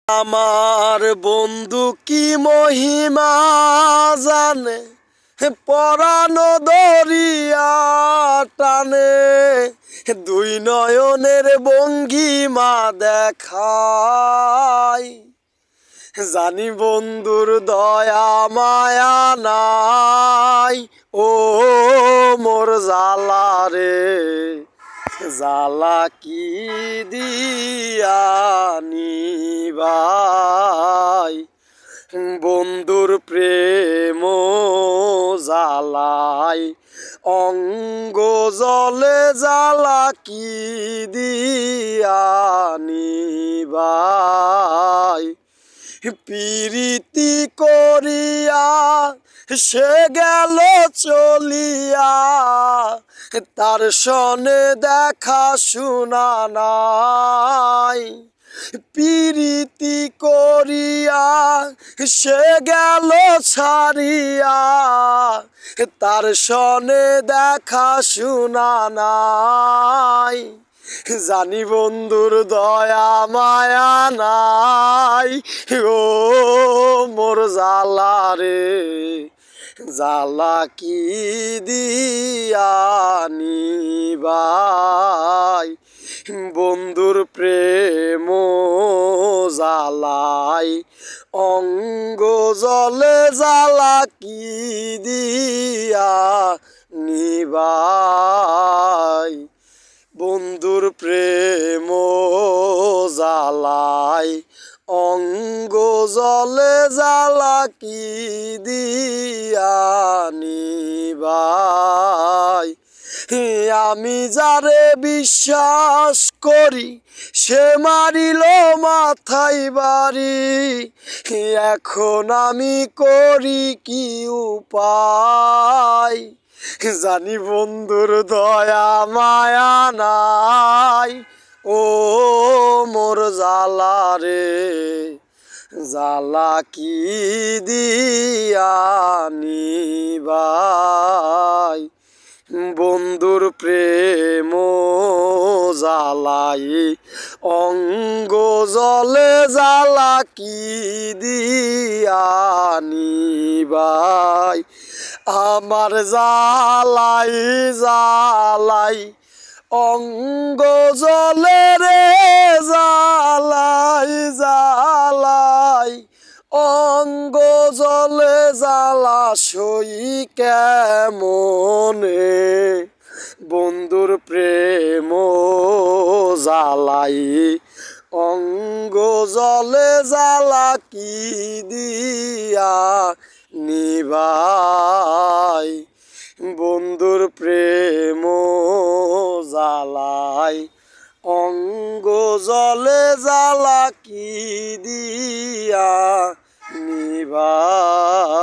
আমার বন্ধু কি মহিমা জানে, পরানো দরিয়া টানে, দুই নয়নের ভঙ্গিমা দেখায়। জানি বন্ধুর দয়া মায়া নাই, ও মোর জালা রে, জালা কি দিয়া নিবাই। বন্ধুর প্রেম জালাই অঙ্গ জলে, জালা কি দিয়া নিবাই। প্রীতি করিয়া সে গেল চলিয়া, তার সনে দেখা শোনা নাই। প্রীতি করিয়া সে গেল ছাড়িয়া, তার সনে দেখা শোনা নাই। জানি বন্ধুর দয়া মায়া নাই, ও মোর জালা রে, জালা কি দিয়া নিবাই। বন্ধুর প্রেম জালাই অঙ্গ জলে, জালা কি দিয়া নিবাই। বন্ধুর প্রেম জালাই অঙ্গ জলে, জালা কি দিয়া নিবাই। আমি যারে বিশ্বাস করি সে মারিল মাথায় বাড়ি, এখন আমি করি কি উপায়। জানি বন্ধুর দয়া মায়া নাই, ও মোর জালা রে, জালা কি দিয়া নিবাই। বন্ধুর প্রেম জালাই অঙ্গ জলে, জালা কি দিয়া নিবাই। আমার জালাই জালাই অঙ্গ জলে রে, জালাই জালাই অঙ্গ জলে, জালা সই কেমনে। বন্ধুর প্রেম জালাই অঙ্গ জলে, জালা কি দিয়া নিবাই। বন্ধুর প্রেম জালাই অঙ্গ জলে, জালা কি দিয়া নিবাই।